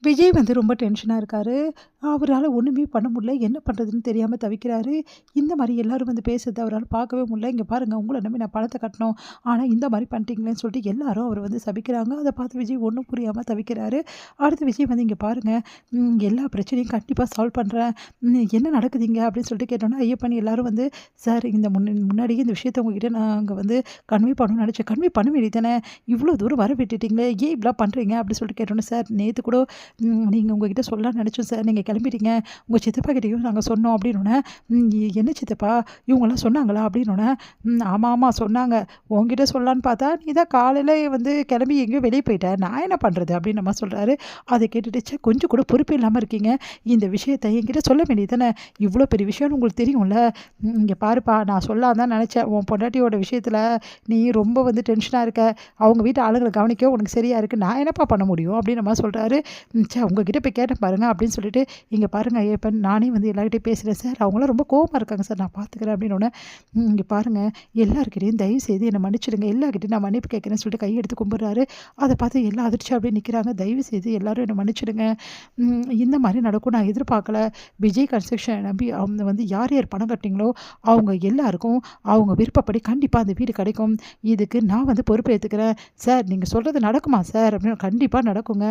விஜய் வந்து ரொம்ப டென்ஷனா இருக்காரு. அவரால ஒண்ணுமே பண்ண முடியல. என்ன பண்றதுன்னு தெரியாம தவிக்கிறாரு. இந்த மாரி எல்லாரும் வந்து பேசுறத அவரால பார்க்கவே முடியல. "இங்க பாருங்க உங்கள நம்பி நான் பணத்த கட்டணும். ஆனா இந்த மாரி பண்ணிட்டீங்களேன்னு" சொல்லிட்டு எல்லாரும் அவர வந்து சபிக்கிறாங்க. அத பார்த்து விஜய் ஒண்ணும் புரியாம தவிக்கிறாரு. அடுத்து விஜய் வந்து "இங்க பாருங்க, எல்லா பிரச்சனையும் கண்டிப்பா சால்வ் பண்றேன். என்ன நடக்குது இங்க?" அப்படின்னு சொல்லிட்டு கேட்டோனே, ஐயப்பன் எல்லாரும் வந்து, "சார் இந்த முன்னாடியே இந்த விஷயத்த உங்ககிட்ட நாங்க வந்து கன்வே பண்ணணும்னு நெனச்சேன். கன்வே பண்ண வேண்டியது தானே? இவ்ளோ தூரம் வர விட்டுட்டீங்களே, ஏன் இப்படிலாம் பண்றீங்க?" அப்படி சொல்லிட்டு கேட்டோனே, "சார் நேத்து கூட நீங்க உங்ககிட்ட சொல்லலாம்னு நெனச்சோம் சார். நீங்க கெளம்பிட்டீங்க. உங்க சித்தப்பா கிட்டயும் நாங்க சொன்னோம்" அப்டின்னோனே, என்ன சித்தப்பா? இவங்கலாம் சொன்னாங்களா?" அப்டின்னோனே, ஆமா, ஆமா சொன்னாங்க. உன்கிட்ட சொல்லலான்னு பார்த்தா, நீ தான் காலையில வந்து கெளம்பி எங்கேயோ வெளிய போயிட்ட. நான் என்ன பண்றது?" அப்டின்ற மாரி சொல்றாரு. அத கேட்டுட்டு, ச்சே கொஞ்சம் கூட பொறுப்பே இல்லாம இருக்கீங்க. இந்த விஷயத்த என்கிட்ட சொல்ல வேண்டியது தானே? இவ்ளோ பெரிய விஷயம்னு உங்களுக்கு தெரியும்ல. இங்க பாருப்பா, நான் சொல்லான்னு தான் நெனச்சேன். உன் பொண்டாட்டியோட விஷயத்துல நீ ரொம்ப வந்து டென்ஷனா இருக்க. அவங்க வீட்டு ஆளுங்கள கவனிக்க உனக்கு சரியா இருக்கு. நான் என்னப்பா பண்ண முடியும்?" அப்டின்ற மாரி சொல்றாரு. ச்சே உங்ககிட்ட போய் கேட்டேன் பாருங்க அப்படின்னு சொல்லிட்டு, "இங்க பாருங்க ஐயப்பன், நானே வந்து எல்லார்கிட்டயும் பேசுறேன் சார். அவங்கலாம் ரொம்ப கோவமா இருக்காங்க சார். நான் பார்த்துக்கிறேன்" அப்படின்னோனே, இங்க பாருங்க எல்லார்கிட்டயும் தயவு செய்து என்ன மன்னிச்சுடுங்க. எல்லார்கிட்டயும் நான் மன்னிப்பு கேட்கிறேன்னு சொல்லிட்டு கையெடுத்து கும்பிடுறாரு. அத பார்த்து எல்லாம் அதிர்ச்சியா அப்படியே நிக்கிறாங்க. "தயவு செய்து எல்லாரும் என்ன மன்னிச்சுடுங்க. இந்த மாரி நடக்கும் நான் எதிர்பார்க்கல. விஜய் கன்ஸ்ட்ரக்ஷன நம்பி அவங்க வந்து யார் யார் பணம் கட்டினீங்களோ, அவங்க எல்லாருக்கும் அவங்க விருப்பப்படி கண்டிப்பா அந்த வீடு கிடைக்கும். இதுக்கு நான் வந்து பொறுப்பு ஏத்துக்கிறேன். சார் நீங்க சொல்றது நடக்குமா சார்?" அப்படின்னு, "கண்டிப்பா நடக்குங்க.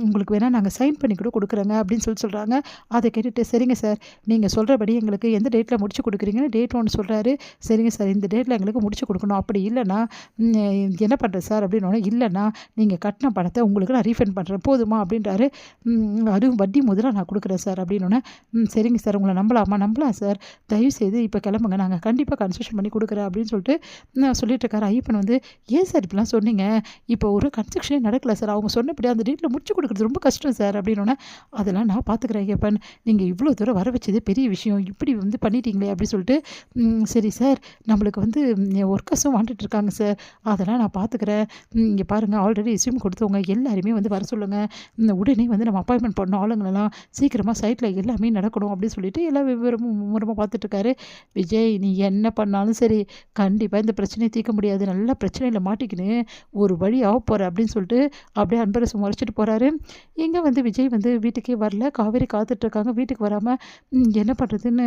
உங்களுக்கு வேணா நாங்க சைன் பண்ணி கூட குடுக்குறோங்க" அப்படின்னு சொல்றாங்க. அத கேட்டுட்டு, "சரிங்க சார். நீங்க சொல்றபடி எங்களுக்கு எந்த டேட்ல முடிச்சு குடுக்குறீங்கன்னு" டேட் ஒண்ணு சொல்றாரு. "சரிங்க சார். இந்த டேட்ல எங்களுக்கு முடிச்சு குடுக்கணும். அப்படி இல்லன்னா, என்ன பண்றது சார்?" அப்படின்னோனே, "இல்லன்னா நீங்க கட்டுன பணத்த உங்களுக்கு நான் ரீஃபண்ட் பண்றேன். போதுமா?" அப்படின்றாரு. அதுவும் வட்டி முதலா நான் குடுக்குறேன் சார்" அப்படின்னோனே, சரிங்க சார். உங்கள நம்பலாமா?" "நம்பலாம் சார். தயவுசெய்து இப்ப கிளம்புங்க. நாங்க கண்டிப்பா கன்செஷன் பண்ணி குடுக்குறேன்" அப்படின்னு சொல்லிட்டு சொல்லிட்டு இருக்காரு. ஐயப்பன் வந்து, "ஏன் சார் இப்படிலாம் சொன்னீங்க? இப்போ ஒரு கன்ஸ்ட்ரக்ஷனே நடக்கல சார். அவங்க சொன்னபடி அந்த டேட்ல முடிச்சு குடுக்குறது ரொம்ப கஷ்டம் சார்" அப்படின்னோனே, "அதெல்லாம் நான் பார்த்துக்கிறேன் ஐயப்பன். நீங்க இவ்ளோ தூரம் வர வச்சதே பெரிய விஷயம். இப்படி வந்து பண்ணிட்டீங்களே" அப்படி சொல்லிட்டு, சரி சார் நம்மளுக்கு வந்து ஒர்க்கர்ஸும் வாண்டுட்டு இருக்காங்க சார். அதெல்லாம் நான் பார்த்துக்கிறேன். இங்க பாருங்க ஆல்ரெடி ரெஸ்யூம் குடுத்தவங்க எல்லாரையுமே வந்து வர சொல்லுங்க. உடனே வந்து நம்ம அப்பாயின்ட்மென்ட் பண்ணணும் ஆளுங்களெல்லாம். சீக்கிரமா சைட்ல எல்லாமே நடக்கணும்" அப்படின்னு சொல்லிட்டு எல்லா விவரமும் மும்முரமா பார்த்துட்டு இருக்காரு. "விஜய் நீ என்ன பண்ணாலும் சரி, கண்டிப்பா இந்த பிரச்சனைய தீர்க்க முடியாது. நல்லா பிரச்சனையில மாட்டிக்கின்னு ஒரு வழி ஆவப்போற" அப்படின்னு சொல்லிட்டு அப்படியே அன்பரசு முறைச்சிட்டு போறாரு. எங்க வந்து விஜய் வந்து வீட்டுக்கே வரல. காவேரி காத்துட்ருக்காங்க. வீட்டுக்கு வராம என்ன பண்ணுறதுன்னு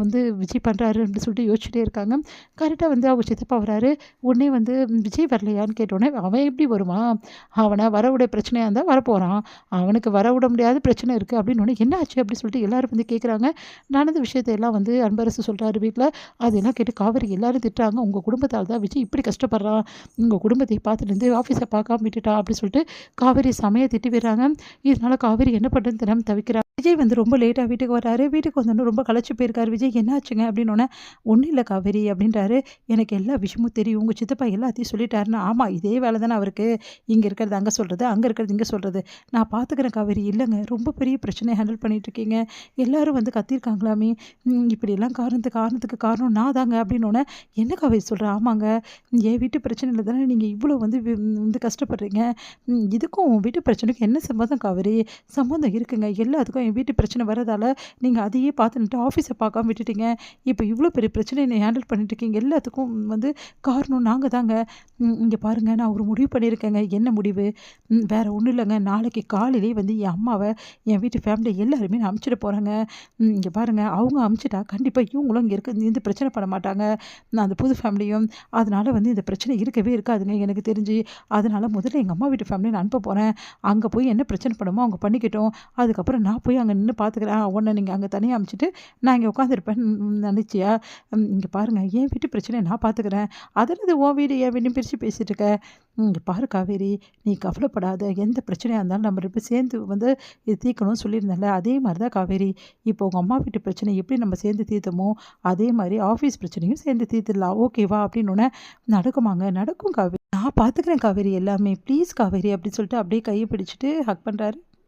வந்து விஜய் பண்றாரு அப்படின்னு சொல்லிட்டு யோசிச்சுட்டே இருக்காங்க. கரெக்ட்டா வந்து அவங்க சித்தப்பா வராரு. உடனே வந்து "விஜய் வரலையான்னு?" கேட்டோனே, "அவன் எப்படி வருவான்? அவன வரவிட பிரச்சனையா இருந்தா வரப்போறான். அவனுக்கு வரவிட முடியாத பிரச்சனை இருக்கு" அப்படின்னோனே, "என்ன ஆச்சு?" அப்படின்னு சொல்லிட்டு எல்லாரும் வந்து கேட்குறாங்க. நடந்த விஷயத்த எல்லாம் வந்து அன்பரசு சொல்றாரு வீட்ல. அதெல்லாம் கேட்டு காவேரி எல்லாரும் திட்டுறாங்க. "உங்க குடும்பத்தால தான் விஜய் இப்படி கஷ்டப்படுறான். உங்க குடும்பத்தையும் பார்த்துட்டு இருந்து ஆஃபீஸ பார்க்காம விட்டுட்டான்" அப்படின்னு சொல்லிட்டு காவேரி செமையா திட்டி விடுறாங்க. இதனால காவேரி என்ன பண்றதுன்னு தெரியாம தவிக்கிறா. விஜய் வந்து ரொம்ப லேட்டா வீட்டுக்கு வராரு. வீட்டுக்கு வந்தோனே ரொம்ப களைச்சு போயிருக்காரு. "விஜய் என்ன ஆச்சுங்க?" அப்படின்னோனே, "ஒண்ணும் இல்ல காவேரி" அப்படின்றாரு. "எனக்கு எல்லா விஷயமும் தெரியும். உங்க சித்தப்பா எல்லாத்தையும் சொல்லிட்டாருன்னா" "ஆமா இதே வேல தானே அவருக்கு. இங்க இருக்கிறது அங்க சொல்றது, அங்க இருக்கிறது இங்க சொல்றது. நான் பார்த்துக்கிறேன் காவேரி." "இல்லங்க ரொம்ப பெரிய பிரச்சனைய ஹேண்டில் பண்ணிட்டு இருக்கீங்க. எல்லாரும் வந்து கத்தியிருக்காங்களாமே. இப்படியெல்லாம் காரணத்துக்கு காரணம் நான் தாங்க" அப்படின்னோனே, "என்ன காவேரி சொல்ற?" "ஆமாங்க. என் வீட்டு பிரச்சனையில தானே நீங்க இவ்வளோ வந்து கஷ்டப்படுறீங்க. இதுக்கும் உன் வீட்டு பிரச்சனைக்கும் என்ன சம்மந்தம் காவேரி?" "சம்மந்தம் இருக்குங்க. எல்லாத்துக்கும் என் வீட்டு பிரச்சனை வரதால, நீங்க அதையே பார்த்துன்னுட்டு ஆஃபீஸ பார்க்காம விட்டுட்டீங்க. இப்போ இவ்ளோ பெரிய பிரச்சனைய நீ ஹேண்டில் பண்ணிட்டு இருக்கீங்க. எல்லாத்துக்கும் வந்து காரணம் நாங்க தாங்க. இங்க பாருங்க நான் ஒரு முடிவு பண்ணியிருக்கேங்க." "என்ன முடிவு?" வேற ஒண்ணும் இல்லங்க. நாளைக்கு காலையிலேயே வந்து என் அம்மாவ, என் வீட்டு ஃபேமிலி எல்லாருமே நான் அனுப்பிச்சிட போறேங்க. இங்க பாருங்க அவங்க அனுப்பிச்சுட்டா கண்டிப்பா இவங்களும் இங்க இருந்து பிரச்சனை பண்ண மாட்டாங்க. நான் அந்த புது ஃபேமிலியும். அதனால வந்து இந்த பிரச்சனை இருக்கவே இருக்காதுங்க எனக்கு தெரிஞ்சு. அதனால முதல்ல எங்க அம்மா வீட்டு ஃபேமிலிய நான் அனுப்ப போறேன். அங்க போய் என்ன பிரச்சனை பண்ணுமோ அவங்க பண்ணிக்கட்டும். அதுக்கப்புறம் நான் போய் அங்க நின்னு பார்த்துக்கிறேன். உன்ன நீங்க அங்க தனியா அனுப்பிச்சுட்டு நான் இங்க உட்காந்துருப்பேன்னு நினைச்சியா? இங்க பாருங்க என் வீட்டு பிரச்சனைய நான் பார்த்துக்கிறேன். அது என்னது உன் வீடு என் வீடுன்னு பிரிச்சு பேசிட்டு இருக்க? இங்க பாரு காவேரி, நீ கவலைப்படாத. எந்த பிரச்சனையா இருந்தாலும் நம்ம 2 பேரும் சேர்ந்து வந்து இது தீர்க்கணும்னு சொல்லியிருந்தேன்ல. அதே மாரி தான் காவேரி. இப்போ உங்க அம்மா வீட்டு பிரச்சனை எப்படி நம்ம சேர்ந்து தீர்த்தோமோ, அதே மாரி ஆஃபீஸ் பிரச்சனையும் சேர்ந்து தீர்த்துடலாம். ஓகேவா? அப்படின்னோனே, நடக்குமாங்க? நடக்கும் காவேரி. நான் பார்த்துக்கிறேன் காவேரி எல்லாமே. ப்ளீஸ் காவேரி அப்படின்னு சொல்லிட்டு அப்படியே கைய பிடிச்சுட்டு ஹக் பண்றாரு.